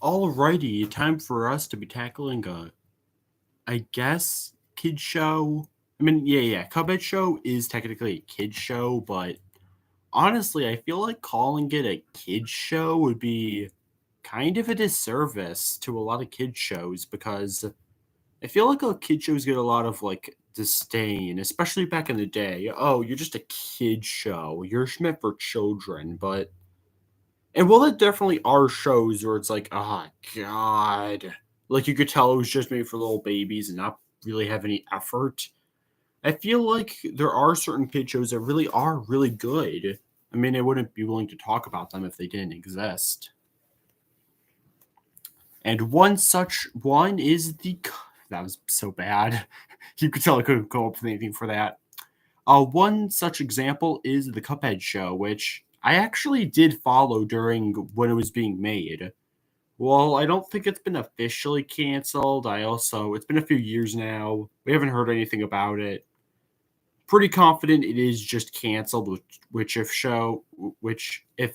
Alrighty, time for us to be tackling I guess, kid show. I mean, yeah, Cuphead show is technically a kid show, but honestly, I feel like calling it a kid show would be kind of a disservice to a lot of kid shows because I feel like kid shows get a lot of disdain, especially back in the day. Oh, you're just a kid show. You're meant for children, but and while there definitely are shows where it's like, oh god, like you could tell it was just made for little babies and not really have any effort. I feel like there are certain kid shows that really are really good. I mean, I wouldn't be willing to talk about them if they didn't exist. And one such one is the that was so bad. You could tell I couldn't come up with anything for that. One such example is the Cuphead show, which I actually did follow during when it was being made. Well, I don't think it's been officially canceled. It's been a few years now. We haven't heard anything about it. Pretty confident it is just canceled, which if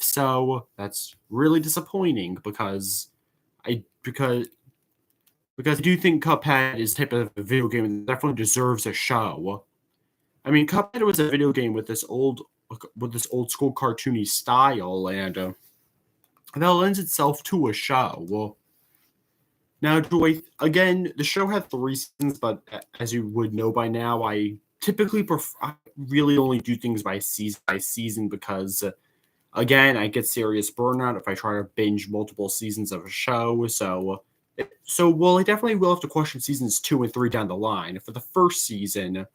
so, that's really disappointing I because because I do think Cuphead is the type of video game that definitely deserves a show. I mean, Cuphead was a video game with this old school cartoony style, and that lends itself to a show. Well, now, again, the show had 3 seasons, but as you would know by now, I really only do things by season because, again, I get serious burnout if I try to binge multiple seasons of a show. I definitely will have to question seasons 2 and 3 down the line. For the first season,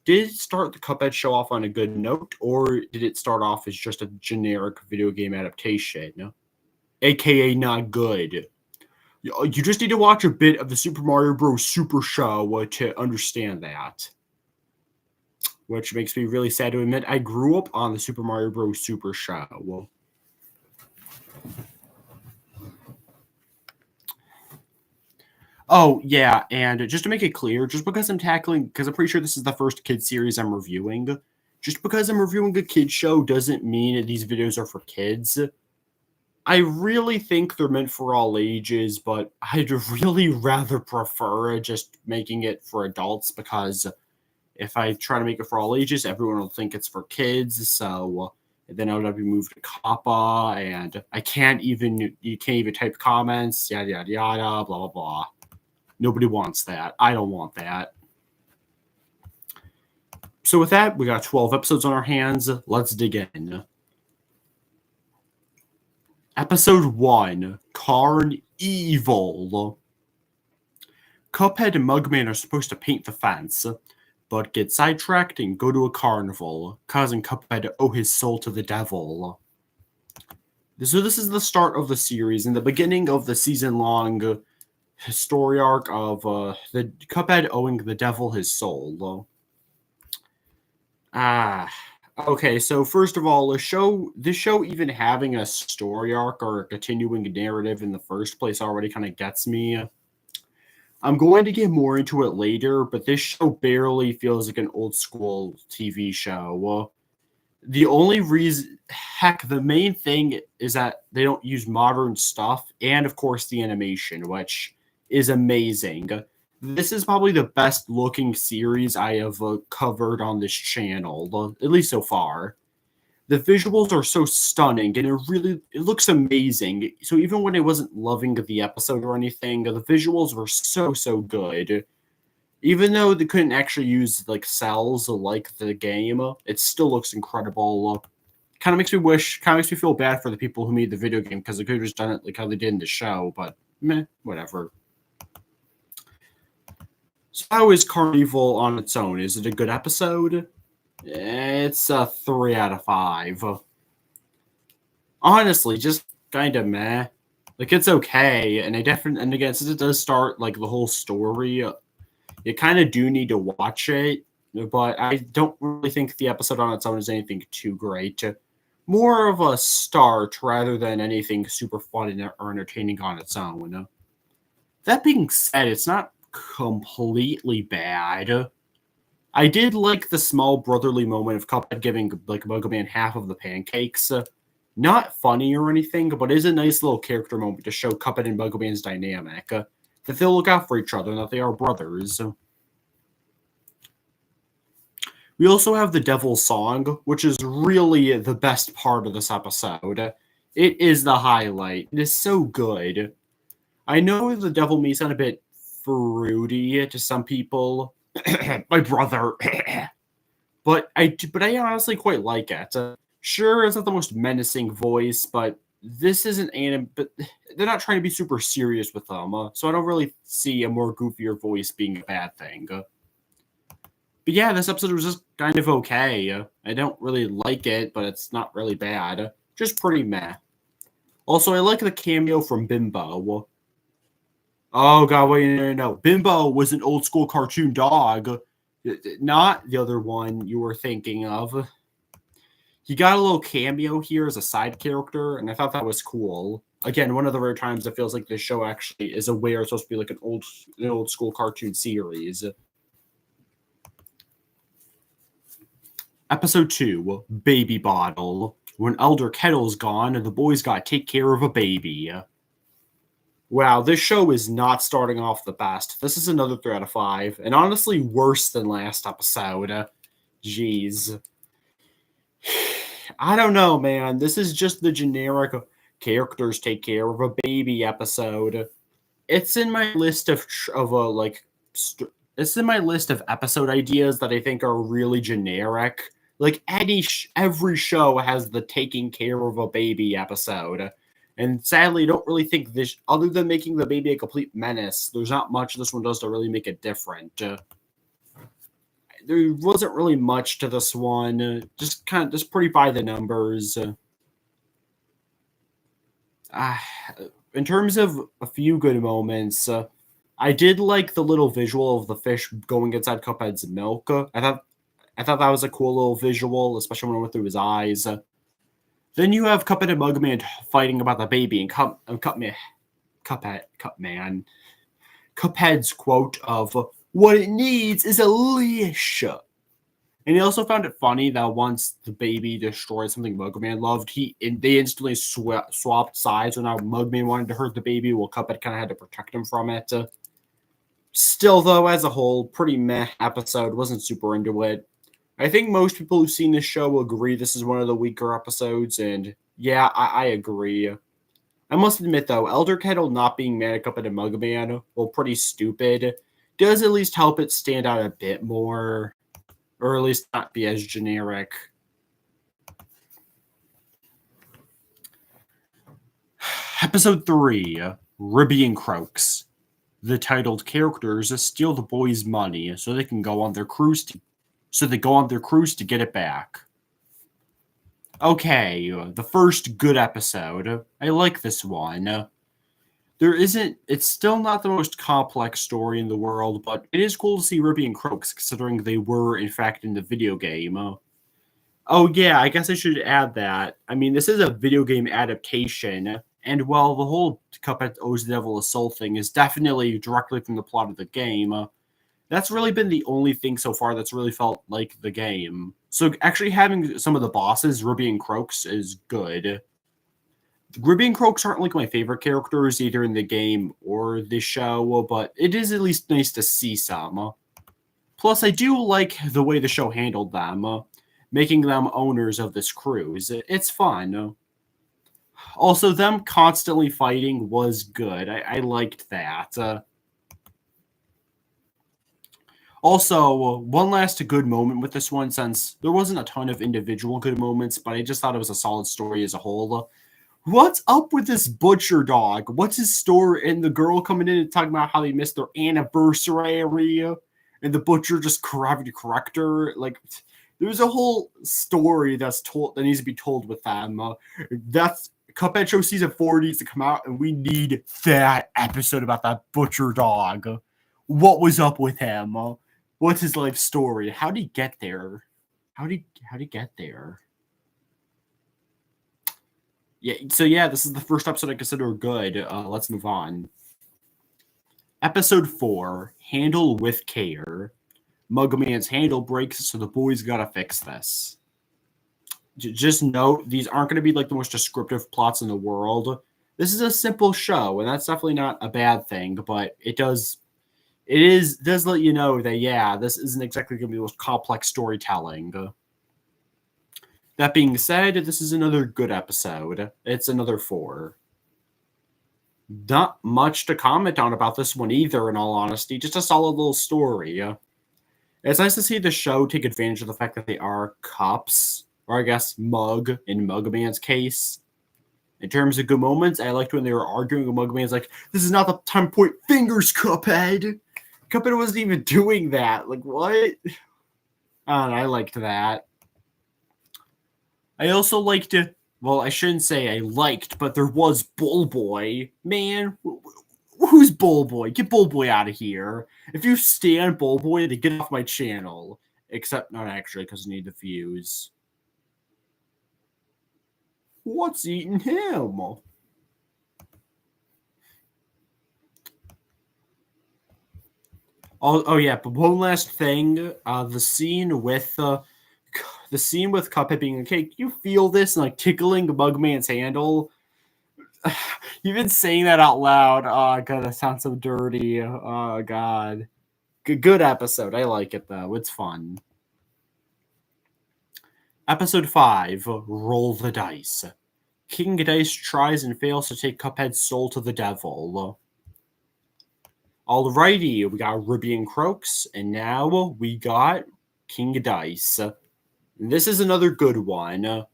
did it start the Cuphead show off on a good note, or did it start off as just a generic video game adaptation, aka not good? You just need to watch a bit of the Super Mario Bros. Super Show to understand that. Which makes me really sad to admit I grew up on the Super Mario Bros. Super Show. Oh, yeah, and just to make it clear, because I'm pretty sure this is the first kid series I'm reviewing, just because I'm reviewing a kid show doesn't mean that these videos are for kids. I really think they're meant for all ages, but I'd really rather prefer just making it for adults because if I try to make it for all ages, everyone will think it's for kids. So then I would be moved to COPPA, and you can't even type comments, yada, yada, yada, blah, blah, blah. Nobody wants that. I don't want that. So with that, we got 12 episodes on our hands. Let's dig in. Episode 1, Carnival. Cuphead and Mugman are supposed to paint the fence, but get sidetracked and go to a carnival, causing Cuphead to owe his soul to the devil. So this is the start of the series, and the beginning of the season-long story arc of the Cuphead owing the devil his soul. Okay, so first of all, this show even having a story arc or a continuing narrative in the first place already kind of gets me. I'm going to get more into it later, but this show barely feels like an old school TV show. The only reason, the main thing is that they don't use modern stuff, and of course the animation, which is amazing. This is probably the best looking series I have covered on this channel, at least so far. The visuals are so stunning, and it looks amazing. So even when I wasn't loving the episode or anything, the visuals were so good. Even though they couldn't actually use cells like the game, it still looks incredible. Kind of makes me feel bad for the people who made the video game because they could have just done it like how they did in the show, but meh, whatever. So how is Carnival on its own? Is it a good episode? It's a 3 out of 5. Honestly, just kind of meh. It's okay, and again, since it does start the whole story, you kind of do need to watch it. But I don't really think the episode on its own is anything too great. More of a start rather than anything super fun or entertaining on its own. That being said, it's not completely bad. I did like the small brotherly moment of Cuphead giving Mugman half of the pancakes. Not funny or anything, but it is a nice little character moment to show Cuphead and Mugman's dynamic. That they'll look out for each other and that they are brothers. We also have the Devil's Song, which is really the best part of this episode. It is the highlight. It is so good. I know the Devil may sound a bit fruity to some people. My brother. but I honestly quite like it. Sure, it's not the most menacing voice, but this isn't anime. But they're not trying to be super serious with them, so I don't really see a more goofier voice being a bad thing. But yeah, this episode was just kind of okay. I don't really like it, but it's not really bad. Just pretty meh. Also, I like the cameo from Bimbo. Oh god, wait, no. Bimbo was an old school cartoon dog, not the other one you were thinking of. He got a little cameo here as a side character, and I thought that was cool. Again, one of the rare times it feels like this show actually is aware it's supposed to be like an old school cartoon series. Episode 2, Baby Bottle. When Elder Kettle's gone, the boys gotta take care of a baby. Wow, this show is not starting off the best. This is another 3 out of 5, and honestly worse than last episode. Jeez. I don't know, man. This is just the generic characters take care of a baby episode. It's in my list it's in my list of episode ideas that I think are really generic. Like every show has the taking care of a baby episode. And sadly, I don't really think this, other than making the baby a complete menace, there's not much this one does to really make it different. There wasn't really much to this one. Just pretty by the numbers. In terms of a few good moments, I did like the little visual of the fish going inside Cuphead's milk. I thought that was a cool little visual, especially when it went through his eyes. Then you have Cuphead and Mugman fighting about the baby, and Cuphead's quote of "What it needs is a leash." And he also found it funny that once the baby destroyed something Mugman loved, they instantly swapped sides. So now Mugman wanted to hurt the baby, while Cuphead kind of had to protect him from it. Still, though, as a whole, pretty meh episode. Wasn't super into it. I think most people who've seen this show will agree this is one of the weaker episodes, and yeah, I agree. I must admit, though, Elder Kettle not being mad at Cuphead and Mugman, well, pretty stupid, does at least help it stand out a bit more, or at least not be as generic. Episode 3, Ribby and Croaks. The titled characters steal the boys' money so they can go on their cruise to get it back. Okay, the first good episode. I like this one. It's still not the most complex story in the world, but it is cool to see Ribby and Croaks, considering they were, in fact, in the video game. Oh, yeah, I guess I should add that. I mean, this is a video game adaptation, and while the whole Cuphead owes the devil a soul thing is definitely directly from the plot of the game, that's really been the only thing so far that's really felt like the game. So actually having some of the bosses, Ribby and Croaks, is good. Ribby and Croaks aren't like my favorite characters either in the game or the show, but it is at least nice to see some. Plus, I do like the way the show handled them, making them owners of this cruise. It's fun. Also, them constantly fighting was good. I liked that. Also, one last good moment with this one, since there wasn't a ton of individual good moments, but I just thought it was a solid story as a whole. What's up with this butcher dog? What's his story? And the girl coming in and talking about how they missed their anniversary, and the butcher just having to correct her. Like, there's a whole story that needs to be told with them. That's Cuphead Show Season 4 needs to come out, and we need that episode about that butcher dog. What was up with him? What's his life story? How did he get there? How did he get there? Yeah, so yeah, this is the first episode I consider good. Let's move on. Episode 4, Handle with Care. Mugman's handle breaks, so the boys gotta fix this. Just note these aren't going to be like the most descriptive plots in the world. This is a simple show, and that's definitely not a bad thing. But does let you know that yeah, this isn't exactly going to be the most complex storytelling. That being said, this is another good episode. It's another 4. Not much to comment on about this one either, in all honesty. Just a solid little story. It's nice to see the show take advantage of the fact that they are cops, or I guess Mug in Mugman's case. In terms of good moments, I liked when they were arguing with Mugman's like, this is not the time to point fingers, Cuphead. Cuphead wasn't even doing that. Like, what? I don't know, I liked that. I also liked it. Well, I shouldn't say I liked, but there was Bull Boy. Man, who's Bull Boy? Get Bull Boy out of here. If you stand Bull Boy, then get off my channel. Except not actually, because I need the views. What's eating him? Oh yeah, but one last thing. The scene with Cuphead being a cake. You feel this and like tickling Mugman's handle. You've been saying that out loud. Oh god, that sounds so dirty. Oh god. Good episode. I like it though. It's fun. Episode 5, Roll the Dice. King Dice tries and fails to take Cuphead's soul to the devil. Alrighty, we got Ruby and Croaks, and now we got King Dice. This is another good one.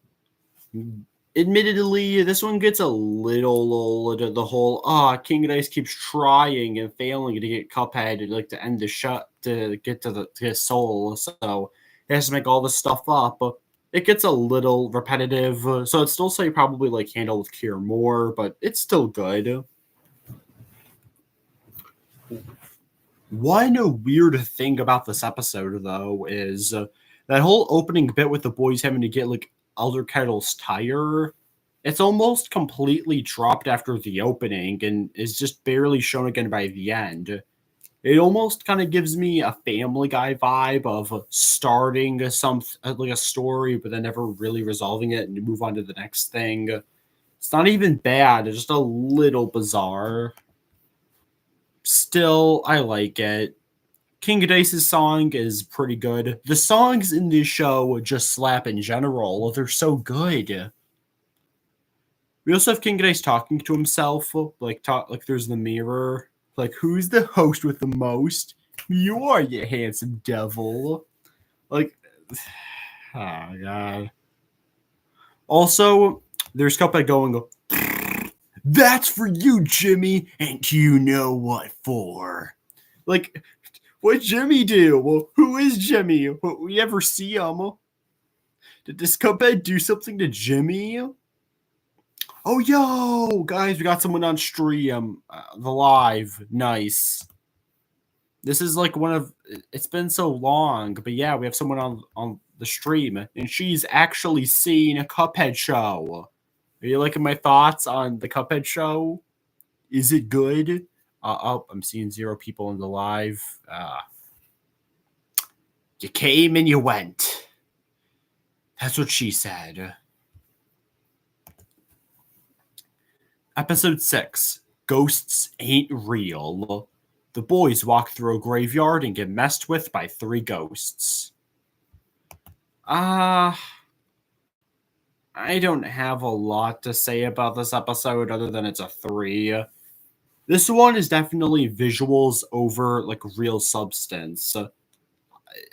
Admittedly, this one gets a little the whole King Dice keeps trying and failing to get Cuphead to end the shut to get to his soul, so he has to make all this stuff up. It gets a little repetitive, so I'd still say probably like handle with care more, but it's still good. One weird thing about this episode, though, is that whole opening bit with the boys having to get like Elder Kettle's tire. It's almost completely dropped after the opening and is just barely shown again by the end. It almost kind of gives me a Family Guy vibe of starting like a story, but then never really resolving it and move on to the next thing. It's not even bad. It's just a little bizarre. Still, I like it. King Dice's song is pretty good. The songs in this show just slap in general. They're so good. We also have King Dice talking to himself, like there's the mirror. Like, who's the host with the most? You are, you handsome devil. Like, oh god. Also, there's Cuphead going, that's for you, Jimmy, and you know what for. Like, what'd Jimmy do? Well, who is Jimmy? We ever see him? Did this Cuphead do something to Jimmy? Oh, yo, guys, we got someone on stream. The live. Nice. This is like it's been so long, but yeah, we have someone on the stream, and she's actually seen a Cuphead show. Are you liking my thoughts on the Cuphead show? Is it good? I'm seeing 0 people in the live. You came and you went. That's what she said. Episode 6, Ghosts Ain't Real. The boys walk through a graveyard and get messed with by 3 ghosts. I don't have a lot to say about this episode other than it's a 3. This one is definitely visuals over like real substance.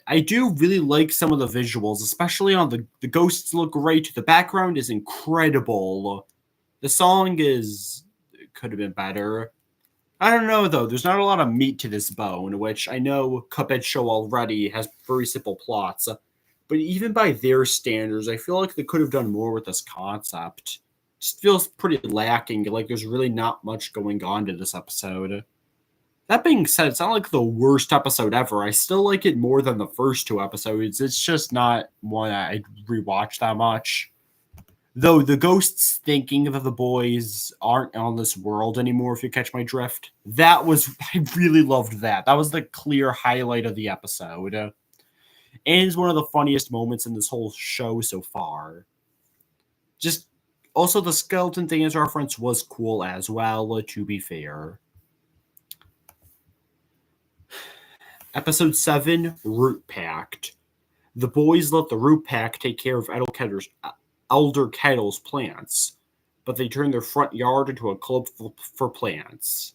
I do really like some of the visuals, especially on the ghosts look great. The background is incredible. The song could have been better. I don't know though. There's not a lot of meat to this bone, which I know Cuphead show already has very simple plots. But even by their standards, I feel like they could have done more with this concept. It just feels pretty lacking. Like there's really not much going on to this episode. That being said, it's not like the worst episode ever. I still like it more than the first 2 episodes. It's just not one I'd rewatch that much. Though the ghosts thinking that the boys aren't on this world anymore, if you catch my drift, I really loved that. That was the clear highlight of the episode. And it's one of the funniest moments in this whole show so far. Just also the skeleton dance reference was cool as well, to be fair. Episode 7, Root Pact. The boys let the Root Pack take care of Elder Kettle's plants, but they turn their front yard into a club for plants.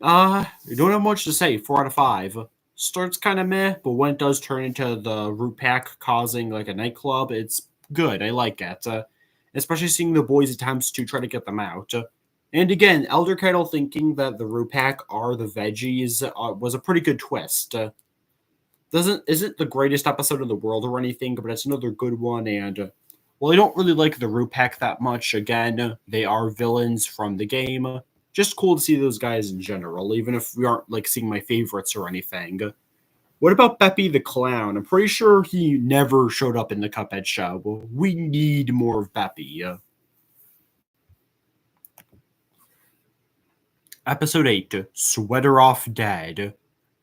I don't have much to say. 4 out of 5. Starts kind of meh, but when it does turn into the Root Pack causing like a nightclub, it's good. I like it. Especially seeing the boys' attempts to try to get them out. And again, Elder Kettle thinking that the Root Pack are the veggies was a pretty good twist. Isn't the greatest episode in the world or anything, but it's another good one. And well, I don't really like the Root Pack that much. Again, they are villains from the game. Just cool to see those guys in general, even if we aren't like seeing my favorites or anything. What about Beppy the Clown? I'm pretty sure he never showed up in the Cuphead show. We need more of Beppy. Episode 8, Sweater Off Dead.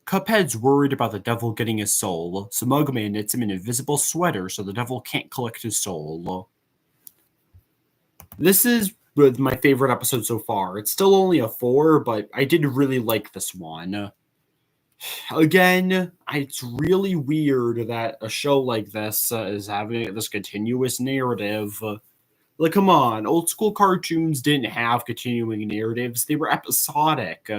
Cuphead's worried about the devil getting his soul, so Mugman knits him an invisible sweater so the devil can't collect his soul. This is my favorite episode so far. It's still only a 4, but I did really like this one. Again, it's really weird that a show like this is having this continuous narrative. Like, come on, old school cartoons didn't have continuing narratives, they were episodic.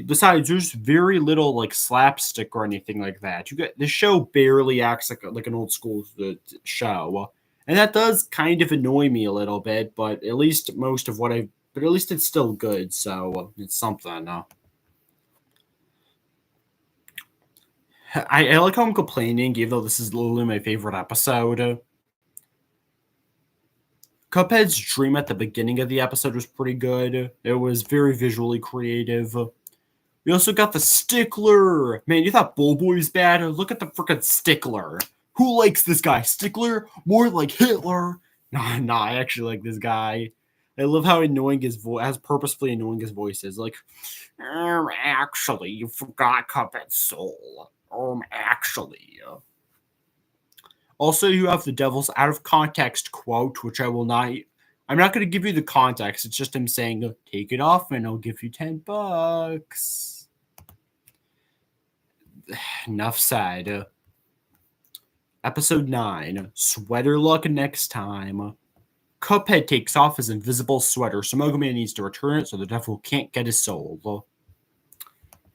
Besides, there's very little like slapstick or anything like that. You get the show barely acts like an old school show, and that does kind of annoy me a little bit. But at least but at least it's still good, so it's something. I like how I'm complaining, even though this is literally my favorite episode. Cuphead's dream at the beginning of the episode was pretty good. It was very visually creative. We also got the Stickler. Man, you thought Bullboy was bad? Look at the freaking Stickler. Who likes this guy? Stickler? More like Hitler. Nah, I actually like this guy. I love how annoying his voice, as purposefully annoying his voice is. Like, actually, you forgot Cuphead's soul. Actually. Also, you have the devil's out of context quote, which I will not. I'm not going to give you the context. It's just him saying, take it off and I'll give you $10. Enough said. Episode 9, Sweater Luck Next Time. Cuphead takes off his invisible sweater, so Mogoman needs to return it so the devil can't get his soul.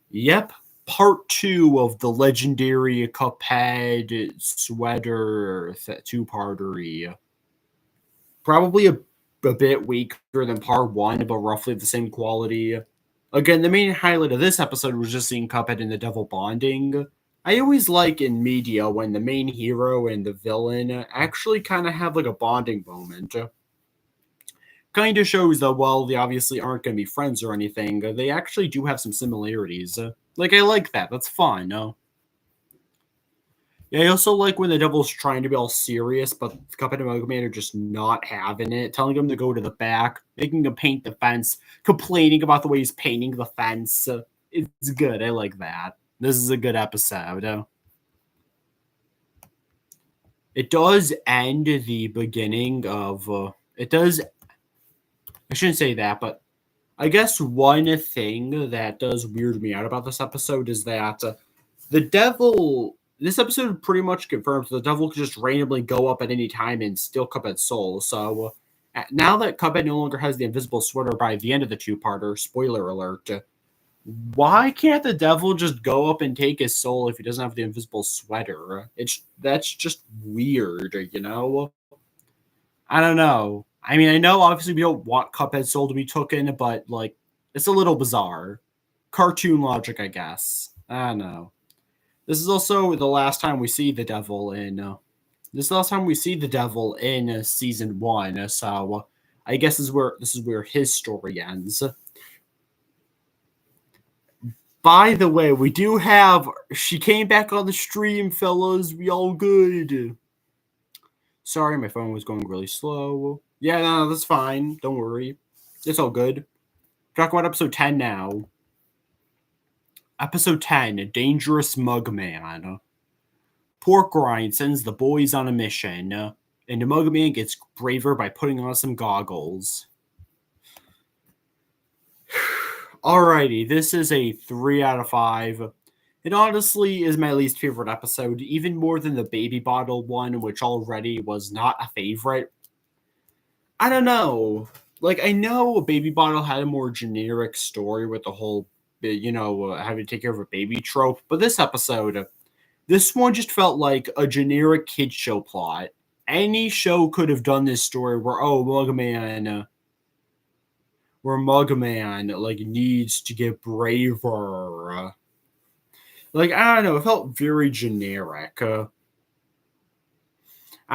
Yep, part 2 of the legendary Cuphead sweater two-parter. Probably a bit weaker than part 1, but roughly the same quality. Again, the main highlight of this episode was just seeing Cuphead and the devil bonding. I always like in media when the main hero and the villain actually kind of have like a bonding moment. Kind of shows that while they obviously aren't going to be friends or anything, they actually do have some similarities. Like, I like that. That's fun. Yeah, I also like when the devil's trying to be all serious, but Cuphead and Mega Man are just not having it, telling him to go to the back, making him paint the fence, complaining about the way he's painting the fence. It's good. I like that. This is a good episode. It does end the beginning of... it does... I shouldn't say that, but I guess one thing that does weird me out about this episode is that the devil... This episode pretty much confirms the devil could just randomly go up at any time and steal Cuphead's soul. So now that Cuphead no longer has the invisible sweater by the end of the two-parter, spoiler alert, why can't the devil just go up and take his soul if he doesn't have the invisible sweater? That's just weird, you know? I don't know. I mean, I know obviously we don't want Cuphead's soul to be taken, but like it's a little bizarre. Cartoon logic, I guess. I don't know. This is also the last time we see the devil in. This is the last time we see the devil in season 1. So I guess this is where his story ends. By the way, we do have. She came back on the stream, fellas. We all good. Sorry, my phone was going really slow. Yeah, no, that's fine. Don't worry. It's all good. Talk about episode 10 now. Episode 10, Dangerous Mugman. Pork Rind sends the boys on a mission. and the Mug Man gets braver by putting on some goggles. Alrighty, this is a 3 out of 5. It honestly is my least favorite episode, even more than the baby bottle one, which already was not a favorite. I don't know. Like, I know Baby Bottle had a more generic story with the whole, having to take care of a baby trope, but this one just felt like a generic kid show plot. Any show could have done this story where Mugman like needs to get braver. Like, I don't know, it felt very generic. I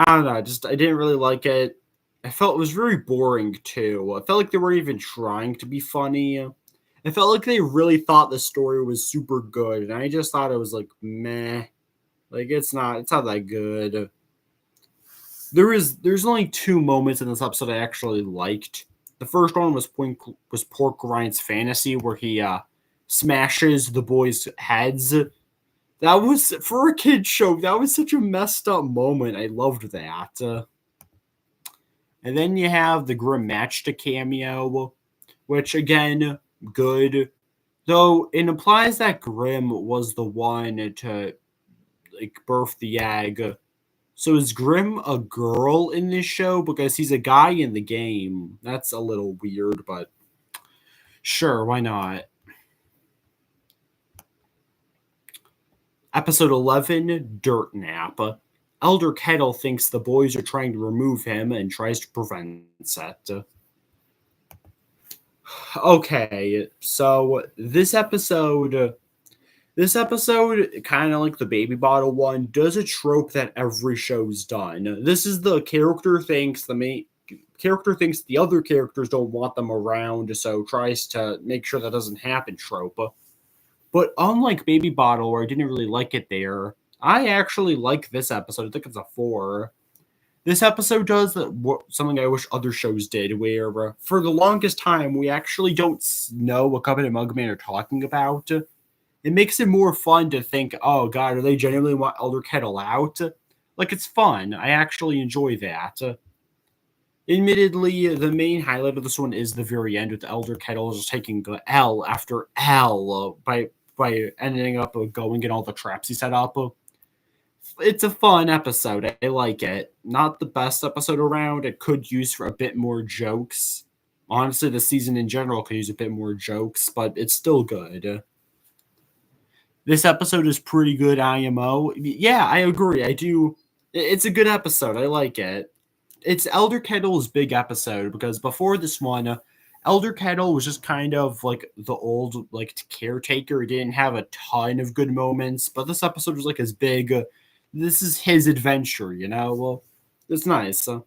don't know, I didn't really like it. I felt it was very boring too. I felt like they weren't even trying to be funny. I felt like they really thought the story was super good, and I just thought it was like meh. Like it's not that good. There's only 2 moments in this episode I actually liked. The first one was Pork Ryan's fantasy where he smashes the boys' heads. That was for a kid show. That was such a messed up moment. I loved that. And then you have the Grim Matchta cameo, which again, good. Though it implies that Grim was the one to like birth the egg. So is Grim a girl in this show? Because he's a guy in the game. That's a little weird, but sure, why not? Episode 11, Dirt Nap. Elder Kettle thinks the boys are trying to remove him and tries to prevent it. Okay, so this episode, kind of like the baby bottle one, does a trope that every show's done. This is the character thinks the other characters don't want them around, so tries to make sure that doesn't happen trope. But unlike Baby Bottle, where I didn't really like it there, I actually like this episode. I think it's a 4. This episode does something I wish other shows did, where for the longest time we actually don't know what Cuphead and Mugman are talking about. It makes it more fun to think, oh god, are they genuinely want Elder Kettle out? Like, it's fun. I actually enjoy that. Admittedly, the main highlight of this one is the very end with Elder Kettle just taking L after L by ending up going in all the traps he set up. It's a fun episode. I like it. Not the best episode around. It could use for a bit more jokes. Honestly, the season in general could use a bit more jokes, but it's still good. This episode is pretty good, IMO. Yeah, I agree. I do. It's a good episode. I like it. It's Elder Kettle's big episode because before this one, Elder Kettle was just kind of like the old like caretaker. He didn't have a ton of good moments, but this episode was like his big. This is his adventure, you know. Well, it's nice. And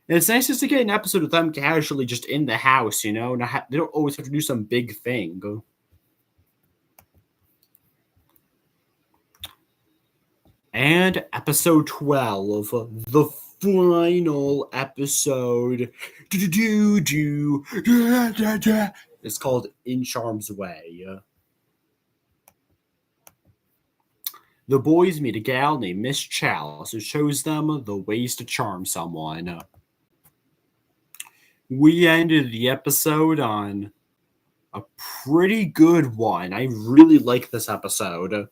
it's nice just to get an episode of them casually just in the house, you know. They don't always have to do some big thing. And episode 12, the final episode. It's called In Charm's Way. The boys meet a gal named Miss Chalice who shows them the ways to charm someone. We ended the episode on a pretty good one. I really like this episode.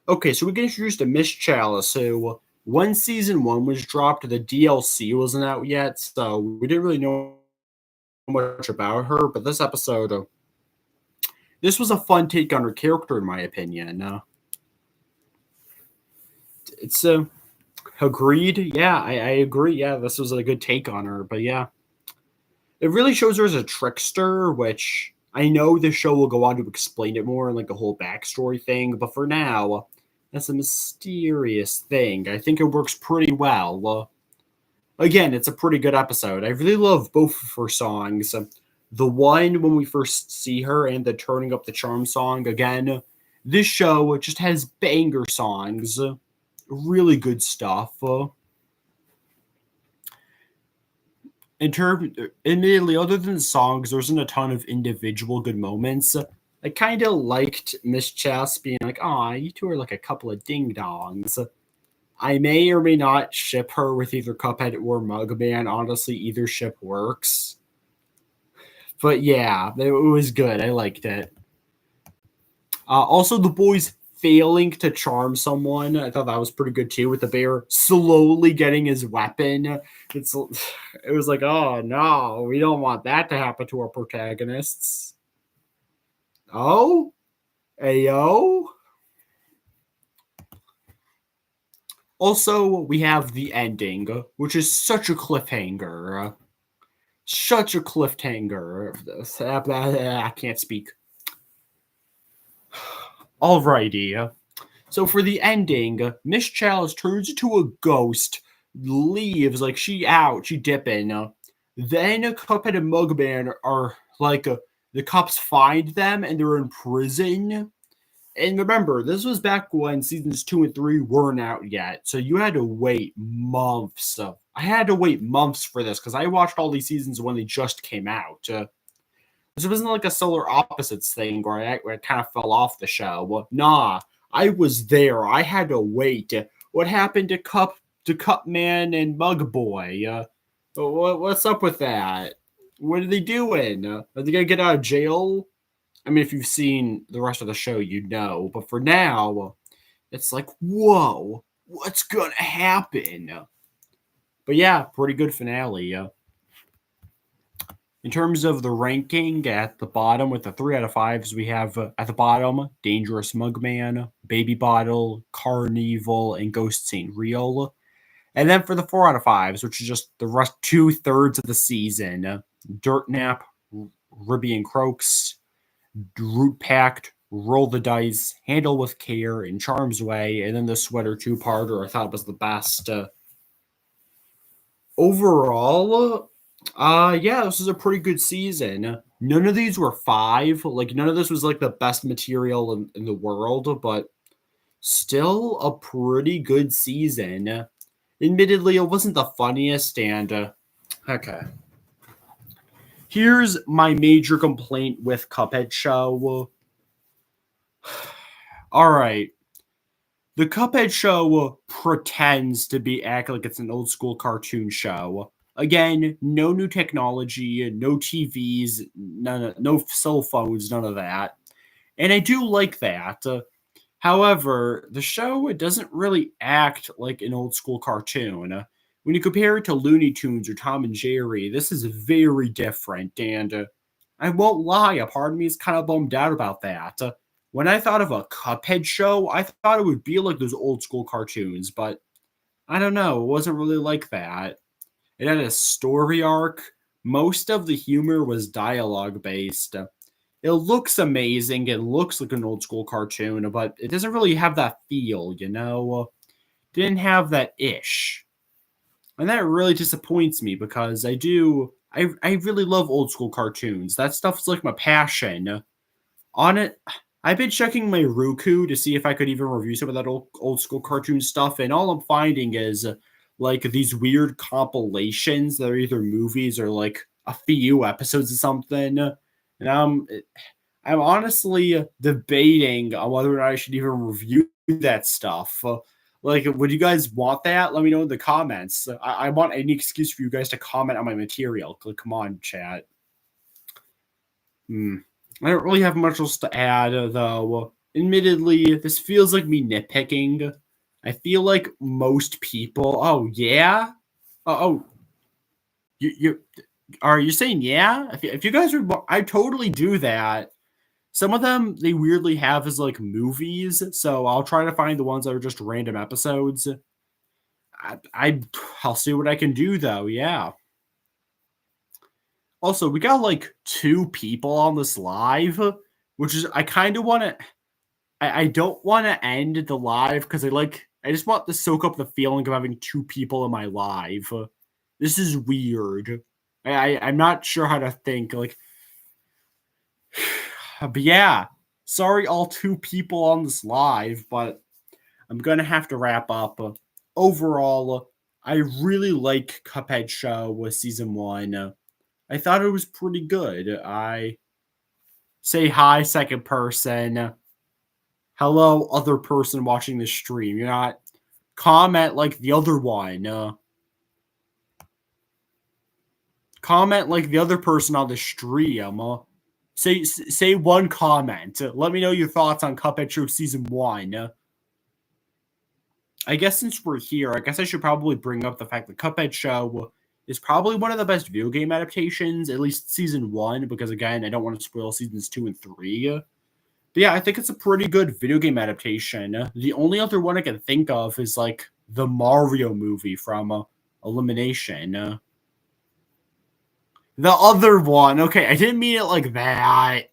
Okay, so we get introduced to Miss Chalice, who when season 1 was dropped, the DLC wasn't out yet, so we didn't really know much about her. But this episode, this was a fun take on her character, in my opinion. It's agreed. Yeah, I agree. Yeah, this was a good take on her. But yeah, it really shows her as a trickster, which I know the show will go on to explain it more and like a whole backstory thing. But for now, that's a mysterious thing. I think it works pretty well. Again, it's a pretty good episode. I really love both of her songs. The one when we first see her and the Turning Up the Charm song. Again, this show just has banger songs. Really good stuff. Admittedly, other than the songs, there wasn't a ton of individual good moments. I kind of liked Miss Chess being like, "Aw, you two are like a couple of ding dongs." I may or may not ship her with either Cuphead or Mugman. Honestly, either ship works. But yeah, it was good. I liked it. Also, the boys failing to charm someone, I thought that was pretty good too. With the bear slowly getting his weapon, it was like, oh no, we don't want that to happen to our protagonists. Oh, ayo. Also, we have the ending, which is such a cliffhanger. Such a cliffhanger. I can't speak. Alrighty. So for the ending, Miss Chalice turns into a ghost, leaves, like she dipping. Then Cuphead and Mugman are like, the cops find them and they're in prison. And remember, this was back when seasons 2 and 3 weren't out yet, so you had to wait months. I had to wait months for this because I watched all these seasons when they just came out. This wasn't like a Solar Opposites thing where I kind of fell off the show. Well, nah, I was there. I had to wait. What happened to Cupman and Mug Boy? What's up with that? What are they doing? Are they gonna get out of jail? I mean, if you've seen the rest of the show, you know. But for now, it's like, whoa, what's gonna happen? But yeah, pretty good finale. In terms of the ranking, at the bottom with the 3 out of 5s, we have at the bottom Dangerous Mugman, Baby Bottle, Carnival, and Ghost Saint Real. And then for the 4 out of 5s, which is just the rest 2/3 of the season, Dirt Nap, Ribby and Croaks, Root Pact, Roll the Dice, Handle with Care, and Charm's Way, and then the Sweater 2-parter I thought was the best. Overall, yeah, this was a pretty good season. None of these were 5. Like, none of this was like the best material in the world, but still a pretty good season. Admittedly, it wasn't the funniest, and okay. Here's my major complaint with Cuphead show. All right. The Cuphead show pretends to be acting like it's an old school cartoon show. Again, no new technology, no TVs, no cell phones, none of that. And I do like that. However, the show doesn't really act like an old school cartoon. When you compare it to Looney Tunes or Tom and Jerry, this is very different. And I won't lie, a part of me is kind of bummed out about that. When I thought of a Cuphead show, I thought it would be like those old school cartoons, but I don't know. It wasn't really like that. It had a story arc. Most of the humor was dialogue based. It looks amazing. It looks like an old school cartoon, but it doesn't really have that feel, you know? Didn't have that ish. And that really disappoints me because I really love old school cartoons. That stuff's like my passion. On it, I've been checking my Roku to see if I could even review some of that old school cartoon stuff, and all I'm finding is like these weird compilations that are either movies or like a few episodes of something. And I'm honestly debating on whether or not I should even review that stuff. Like, would you guys want that? Let me know in the comments. I want any excuse for you guys to comment on my material. Like, come on, chat. I don't really have much else to add, though. Admittedly, this feels like me nitpicking. I feel like most people. Oh yeah. Oh, you are you saying yeah? If you guys would, I totally do that. Some of them they weirdly have as like movies, so I'll try to find the ones that are just random episodes. I'll see what I can do though. Yeah. Also, we got like 2 people on this live, which is I kind of want to. I don't want to end the live because I just want to soak up the feeling of having 2 people in my live. This is weird. I'm not sure how to think. Like, but yeah, sorry, all 2 people on this live, but I'm gonna have to wrap up. Overall, I really like Cuphead show with season 1. I thought it was pretty good. I say hi, second person. Hello, other person watching this stream. You're not comment like the other one. Comment like the other person on the stream. Say one comment. Let me know your thoughts on Cuphead Show Season 1. I guess since we're here, I guess I should probably bring up the fact that Cuphead Show is probably one of the best video game adaptations, at least Season 1, because again, I don't want to spoil Seasons 2 and 3. But yeah, I think it's a pretty good video game adaptation. The only other one I can think of is like the Mario movie from Elimination. The other one. Okay, I didn't mean it like that.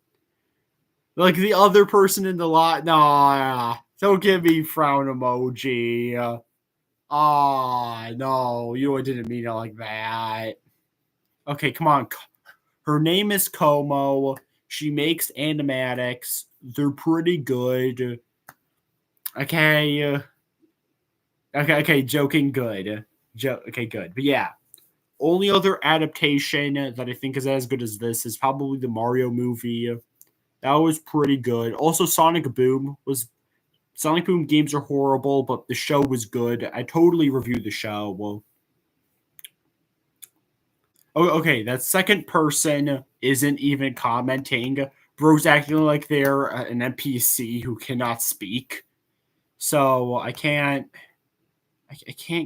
Like the other person in the lot. Nah, don't give me frown emoji. No, I didn't mean it like that. Okay, come on. Her name is Como. She makes animatics. They're pretty good. Okay. Okay, joking good. Okay, good. But yeah, only other adaptation that I think is as good as this is probably the Mario movie. That was pretty good. Also, Sonic Boom games are horrible, but the show was good. I totally reviewed the show. Well, okay, that second person isn't even commenting. Bro's acting like they're an NPC who cannot speak. So I can't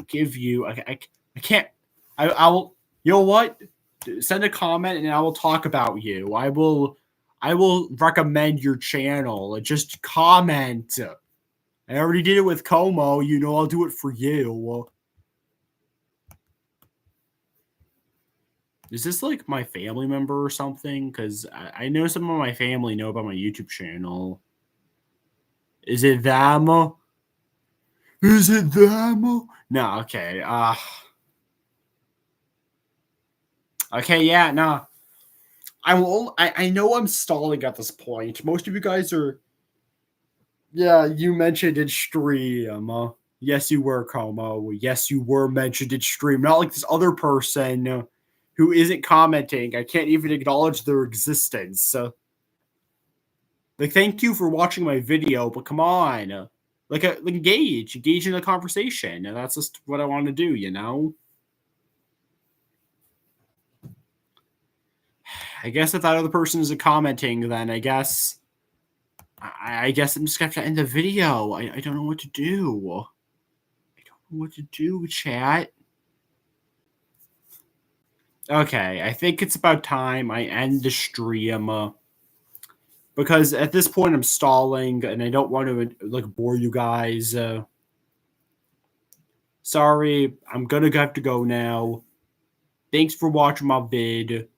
give you. I can't. I'll. You know what? Send a comment and I will talk about you. I will recommend your channel. Just comment. I already did it with Como. I'll do it for you. Is this like my family member or something? Because I know some of my family know about my YouTube channel. Is it them? Is it them? No, okay. Okay, yeah, no. I know I'm stalling at this point. Most of you guys are. Yeah, you mentioned in stream. Yes, you were, Como. Yes, you were mentioned in stream. Not like this other person who isn't commenting. I can't even acknowledge their existence. Like, thank you for watching my video, but come on. Engage in the conversation. And that's just what I want to do. I guess if that other person isn't commenting, then I guess I'm just gonna have to end the video. I don't know what to do. I don't know what to do, chat. Okay, I think it's about time I end the stream. Because at this point I'm stalling and I don't want to bore you guys. Sorry, I'm gonna have to go now. Thanks for watching my vid.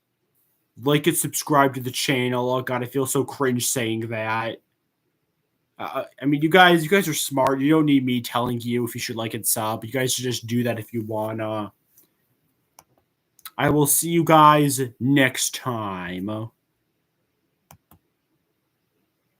Like and subscribe to the channel. Oh god, I feel so cringe saying that. I mean, you guys are smart. You don't need me telling you if you should like and sub. You guys should just do that if you wanna. I will see you guys next time.